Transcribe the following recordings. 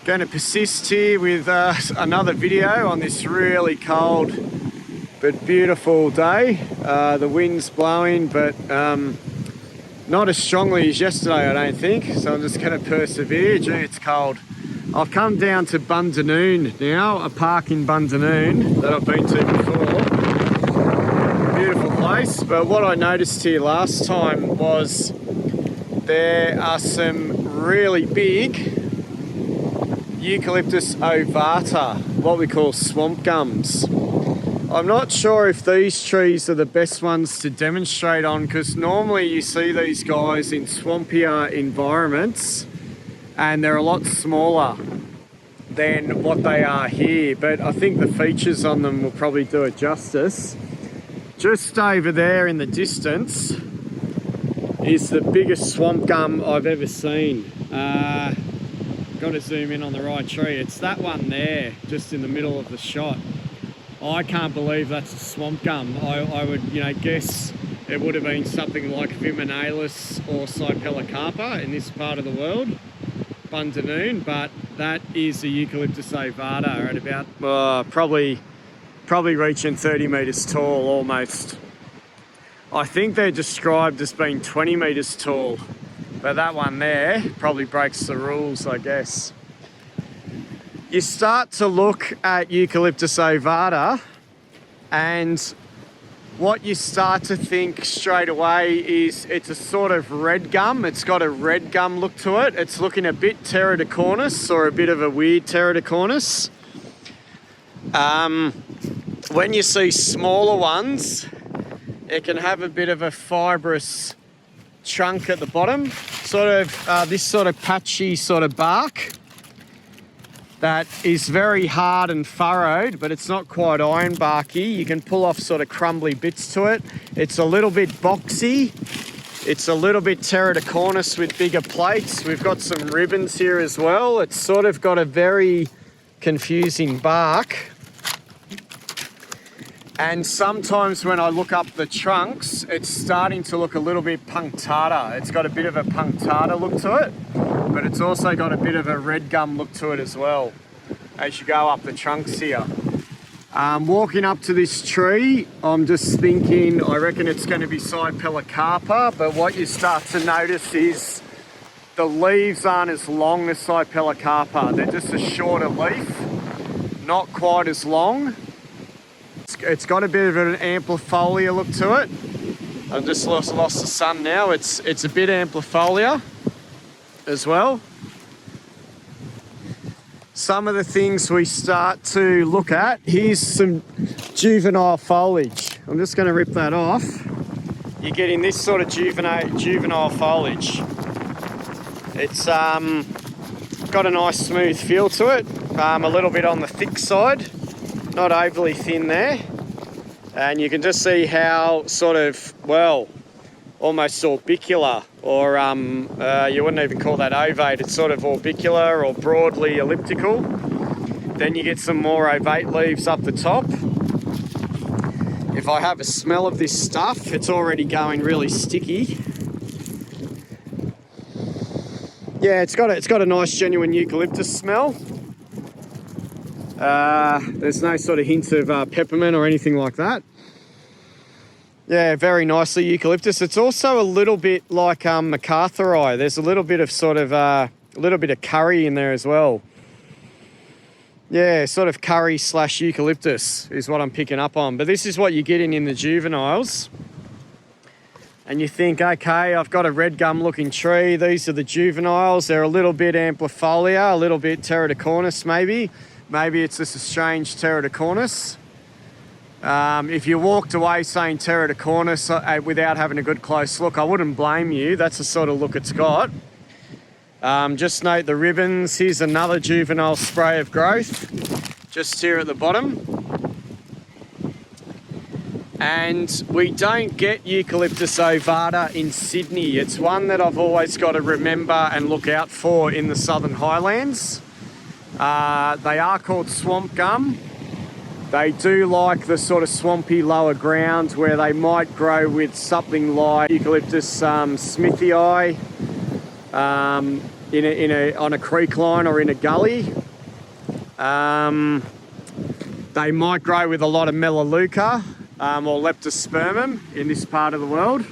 Going to persist here with another video on this really cold but beautiful day. The wind's blowing, but not as strongly as yesterday, I don't think. So I'm just going to persevere. Gee, it's cold. I've come down to Bundanoon now, a park in Bundanoon that I've been to before. Beautiful place, but what I noticed here last time was there are some really big Eucalyptus ovata, what we call swamp gums. I'm not sure if these trees are the best ones to demonstrate on, because normally you see these guys in swampier environments and they're a lot smaller than what they are here, but I think the features on them will probably do it justice. Just over there in the distance is the biggest swamp gum I've ever seen. Got to zoom in on the right tree. It's that one there, just in the middle of the shot. I can't believe that's a swamp gum. I would, guess it would have been something like Viminalis or Cypellocarpa in this part of the world, Bundanoon, but that is a Eucalyptus ovata at about probably reaching 30 metres tall almost. I think they're described as being 20 metres tall, but that one there probably breaks the rules, I guess. You start to look at Eucalyptus ovata and what you start to think straight away is it's a sort of red gum. It's got a red gum look to it. It's looking a bit pterodocornis, or a bit of a weird pterodocornis. When you see smaller ones, it can have a bit of a fibrous trunk at the bottom, sort of this sort of patchy sort of bark that is very hard and furrowed, but it's not quite iron barky. You can pull off sort of crumbly bits to it. It's a little bit boxy. It's a little bit pterodocornis with bigger plates. We've got some ribbons here as well. It's sort of got a very confusing bark. And sometimes when I look up the trunks, it's starting to look a little bit punctata. It's got a bit of a punctata look to it, but it's also got a bit of a red gum look to it as well as you go up the trunks here. Walking up to this tree, I'm just thinking, I reckon it's going to be Cypellocarpa, but what you start to notice is the leaves aren't as long as Cypellocarpa. They're just a shorter leaf, not quite as long. It's got a bit of an amplifolia look to it. I've just lost the sun now. It's a bit amplifolia as well. Some of the things we start to look at, here's some juvenile foliage. I'm just going to rip that off. You're getting this sort of juvenile foliage. It's got a nice smooth feel to it, a little bit on the thick side, not overly thin there. And you can just see how sort of, well, almost orbicular, or you wouldn't even call that ovate, it's sort of orbicular or broadly elliptical. Then you get some more ovate leaves up the top. If I have a smell of this stuff, it's already going really sticky. Yeah, it's got a nice genuine eucalyptus smell. There's no sort of hint of peppermint or anything like that. Yeah, very nicely eucalyptus. It's also a little bit like MacArthuri. There's a little bit of sort of a little bit of curry in there as well. Yeah, sort of curry / eucalyptus is what I'm picking up on. But this is what you're getting in the juveniles. And you think, okay, I've got a red gum looking tree. These are the juveniles. They're a little bit amplifolia, a little bit pterodocornis maybe. Maybe it's just a strange pterodocornis. If you walked away saying pterodocornis without having a good close look, I wouldn't blame you. That's the sort of look it's got. Just note the ribbons. Here's another juvenile spray of growth, just here at the bottom. And we don't get Eucalyptus ovata in Sydney. It's one that I've always got to remember and look out for in the Southern Highlands. They are called swamp gum. They do like the sort of swampy lower ground where they might grow with something like Eucalyptus smithii, on a creek line or in a gully. They might grow with a lot of melaleuca or leptospermum in this part of the world.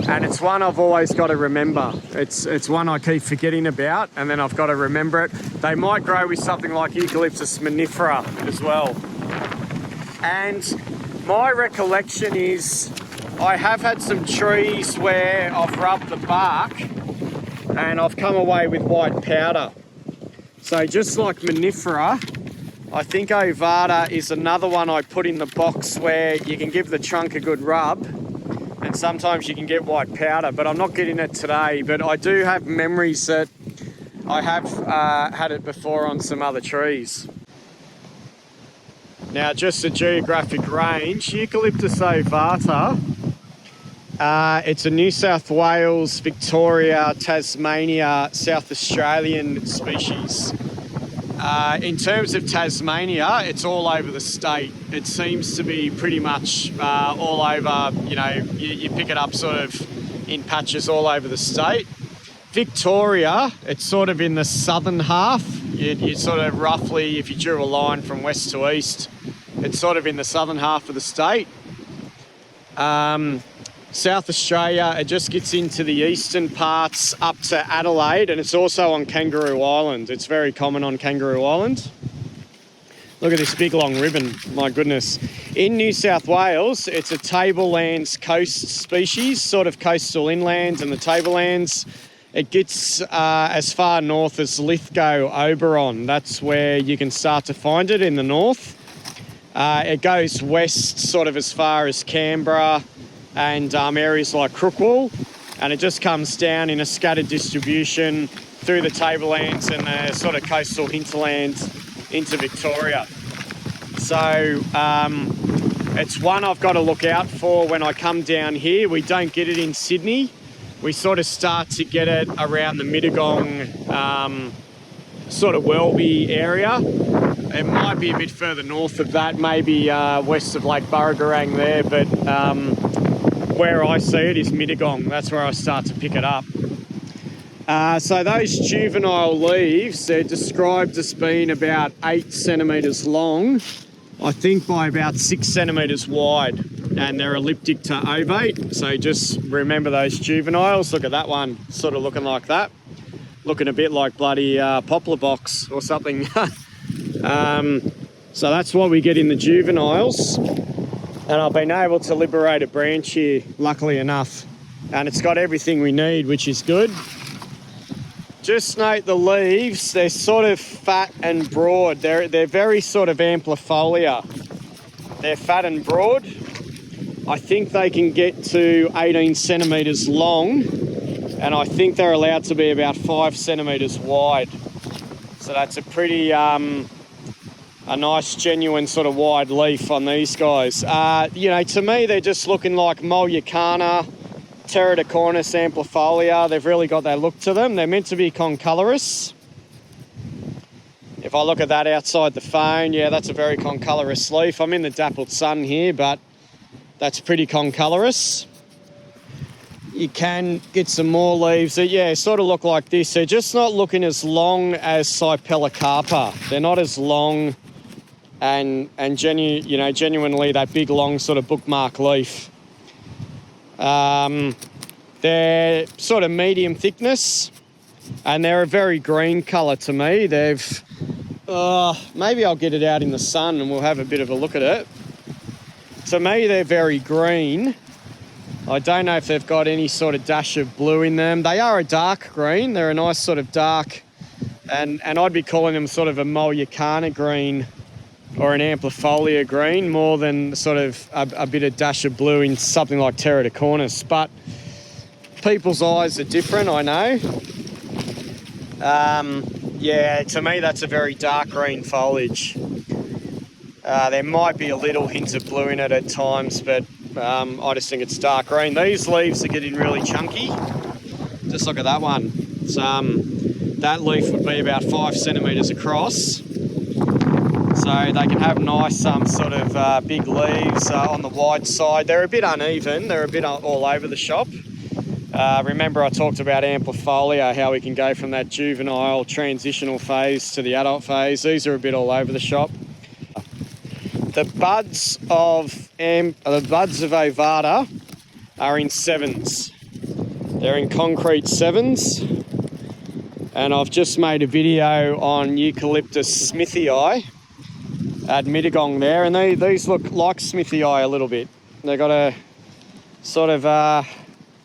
And it's one I've always got to remember. It's one I keep forgetting about, and then I've got to remember it. They might grow with something like Eucalyptus minifera as well. And my recollection is I have had some trees where I've rubbed the bark and I've come away with white powder. So just like minifera, I think ovata is another one I put in the box where you can give the trunk a good rub, and sometimes you can get white powder, but I'm not getting it today. But I do have memories that I have had it before on some other trees. Now, just a geographic range, Eucalyptus ovata, it's a New South Wales, Victoria, Tasmania, South Australian species. In terms of Tasmania, it's all over the state. It seems to be pretty much all over, you know, you pick it up sort of in patches all over the state. Victoria, it's sort of in the southern half. You sort of roughly, if you drew a line from west to east, it's sort of in the southern half of the state. South Australia, it just gets into the eastern parts up to Adelaide, and it's also on Kangaroo Island. It's very common on Kangaroo Island. Look at this big long ribbon, my goodness. In New South Wales, it's a tablelands coast species, sort of coastal inland and the tablelands. It gets as far north as Lithgow, Oberon. That's where you can start to find it in the north. It goes west sort of as far as Canberra and areas like Crookwell, and it just comes down in a scattered distribution through the tablelands and the sort of coastal hinterland into Victoria. So it's one I've got to look out for when I come down here. We don't get it in Sydney. We sort of start to get it around the Mittagong, sort of Welby area. It might be a bit further north of that, maybe west of Lake Burragarang there, but where I see it is Mittagong. That's where I start to pick it up. So those juvenile leaves, they're described as being about 8 centimetres long, I think by about 6 centimetres wide, and they're elliptic to ovate. So just remember those juveniles. Look at that one, sort of looking like that. Looking a bit like bloody poplar box or something. So that's what we get in the juveniles. And I've been able to liberate a branch here, luckily enough. And it's got everything we need, which is good. Just note the leaves, they're sort of fat and broad. They're very sort of amplifolia. They're fat and broad. I think they can get to 18 centimetres long, and I think they're allowed to be about 5 centimetres wide. So that's a pretty, a nice genuine sort of wide leaf on these guys. You know, to me, they're just looking like Mollicana, Pterodocornis amplifolia. They've really got that look to them. They're meant to be concolorous. If I look at that outside the phone, yeah, that's a very concolorous leaf. I'm in the dappled sun here, but that's pretty concolorous. You can get some more leaves that, yeah, sort of look like this. They're just not looking as long as Cypellocarpa. They're not as long and genuinely that big, long sort of bookmark leaf. They're sort of medium thickness, and they're a very green colour to me. They've, maybe I'll get it out in the sun and we'll have a bit of a look at it. To me, they're very green. I don't know if they've got any sort of dash of blue in them. They are a dark green. They're a nice sort of dark, and I'd be calling them sort of a Mollicana green or an amplifolia green more than sort of a bit of dash of blue in something like Pterodocornis. But people's eyes are different, I know. Yeah, to me that's a very dark green foliage. There might be a little hint of blue in it at times, but I just think it's dark green. These leaves are getting really chunky. Just look at that one. It's, that leaf would be about 5 centimetres across. So they can have nice sort of big leaves on the wide side. They're a bit uneven. They're a bit all over the shop. Remember I talked about amplifolia, how we can go from that juvenile transitional phase to the adult phase. These are a bit all over the shop. The buds of ovata are in 7s. They're in concrete 7s. And I've just made a video on Eucalyptus smithii at Mittagong there, and these look like smithii a little bit. They've got a sort of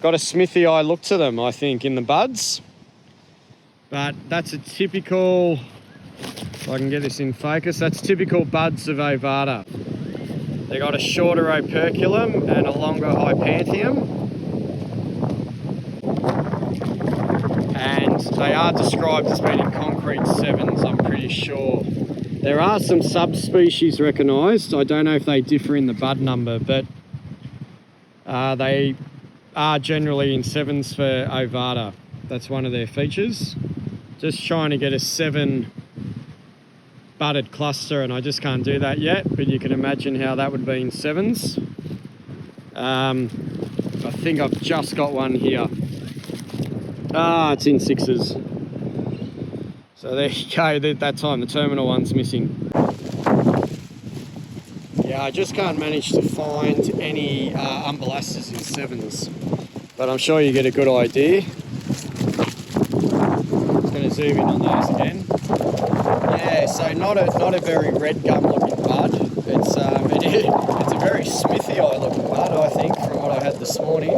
got a smithii look to them, I think, in the buds. But that's a typical, if I can get this in focus, that's typical buds of ovata. They've got a shorter operculum and a longer hypanthium. And they are described as being in concrete 7s, I'm pretty sure. There are some subspecies recognised. I don't know if they differ in the bud number, but they are generally in 7s for ovata. That's one of their features. Just trying to get a 7 budded cluster, and I just can't do that yet, but you can imagine how that would be in 7s. I think I've just got one here. It's in 6s. So there you go, that time the terminal one's missing. Yeah, I just can't manage to find any umbellastas in 7s, but I'm sure you get a good idea. Just going to zoom in on those again. Yeah, so not a very red gum looking bud. It's a very smithii looking bud, I think, from what I had this morning.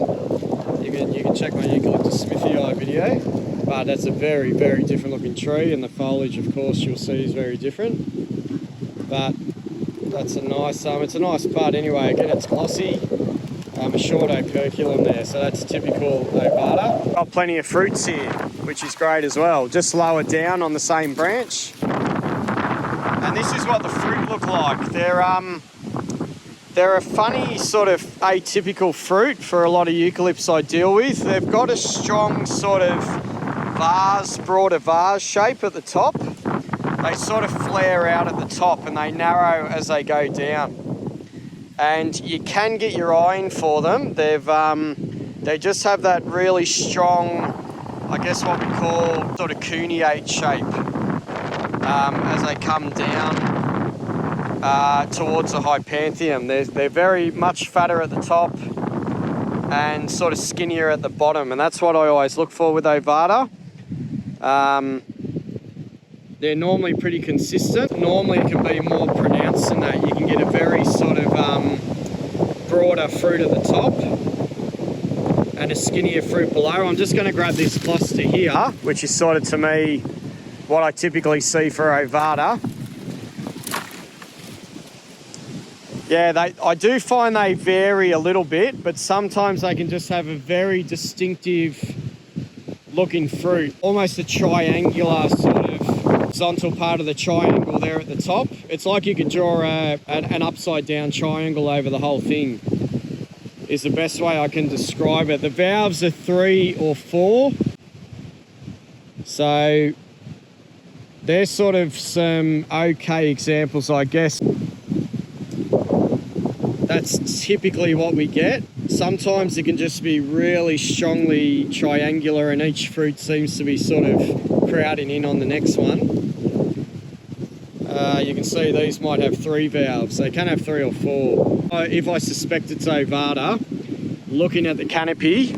You can check my Eucalyptus smithii video, but that's a very, very different looking tree, and the foliage, of course, you'll see is very different. But that's a nice, it's a nice bud anyway. Again, it's glossy, a short operculum there, so that's typical ovata. Got plenty of fruits here, which is great as well, just lower down on the same branch. And this is what the fruit look like. They're a funny sort of atypical fruit for a lot of eucalypts I deal with. They've got a strong sort of broader vase shape at the top. They sort of flare out at the top and they narrow as they go down. And you can get your eye in for them. They just have that really strong, I guess what we call sort of cuneate shape as they come down towards the hypanthium. They're very much fatter at the top and sort of skinnier at the bottom, and that's what I always look for with ovata. They're normally pretty consistent. Normally it can be more pronounced than that. You can get a very sort of broader fruit at the top and a skinnier fruit below. I'm just going to grab this cluster here, which is sort of, to me, what I typically see for ovata. Yeah, I do find they vary a little bit, but sometimes they can just have a very distinctive looking fruit. Almost a triangular sort of horizontal part of the triangle there at the top. It's like you could draw an upside down triangle over the whole thing, is the best way I can describe it. The valves are 3 or 4. So they're sort of some okay examples, I guess. That's typically what we get. Sometimes it can just be really strongly triangular and each fruit seems to be sort of crowding in on the next one. You can see these might have 3 valves. They can have 3 or 4. If I suspect it's ovata, looking at the canopy,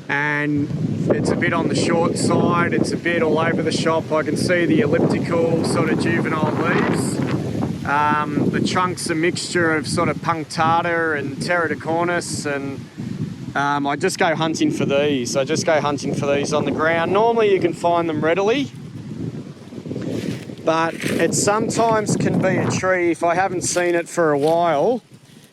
and it's a bit on the short side, it's a bit all over the shop. I can see the elliptical sort of juvenile leaves. The trunk's a mixture of sort of punctata and pterodocornis, and I just go hunting for these. I just go hunting for these on the ground. Normally you can find them readily, but it sometimes can be a tree, if I haven't seen it for a while,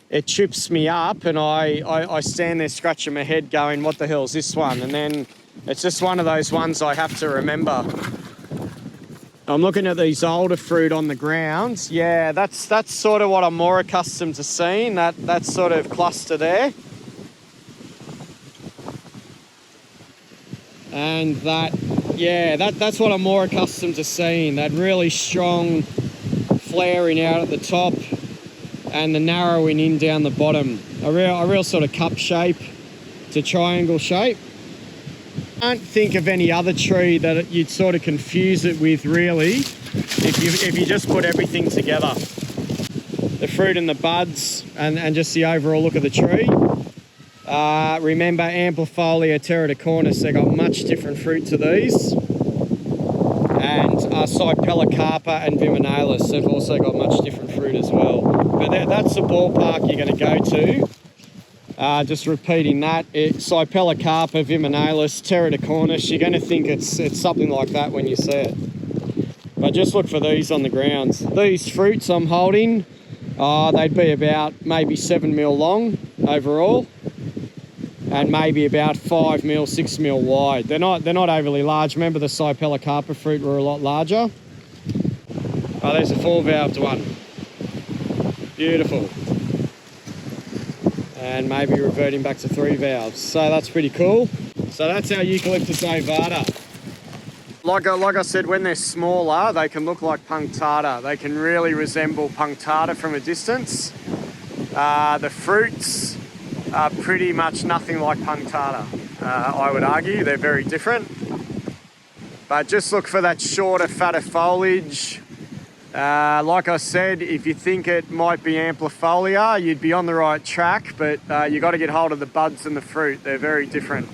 it trips me up and I stand there scratching my head going, what the hell's this one? And then it's just one of those ones I have to remember. I'm looking at these older fruit on the ground. Yeah, that's sort of what I'm more accustomed to seeing, that sort of cluster there. And that's what I'm more accustomed to seeing, that really strong flaring out at the top and the narrowing in down the bottom. A real sort of cup shape It's a triangle shape. Don't think of any other tree that you'd sort of confuse it with, really, if you just put everything together. The fruit and the buds and just the overall look of the tree. Remember, Amplifolia teraticornis, they've got much different fruit to these. And Cypellocarpa and Viminalis, they've also got much different fruit as well. But that's the ballpark you're going to go to. Just repeating that, Cypellocarpa, Viminalis, teraticornis, you're going to think it's something like that when you see it. But just look for these on the grounds. These fruits I'm holding, they'd be about maybe 7 mil long overall, and maybe about 5 mil, 6 mil wide. They're not overly large. Remember, the Cypellocarpa fruit were a lot larger. Oh, there's a 4-valved one. Beautiful. And maybe reverting back to 3 valves. So that's pretty cool. So that's our Eucalyptus ovata. Like I said, when they're smaller, they can look like punctata. They can really resemble punctata from a distance. The fruits are pretty much nothing like punctata, I would argue. They're very different. But just look for that shorter, fatter foliage. Like I said, if you think it might be Amplifolia, you'd be on the right track, but you got to get hold of the buds and the fruit. They're very different.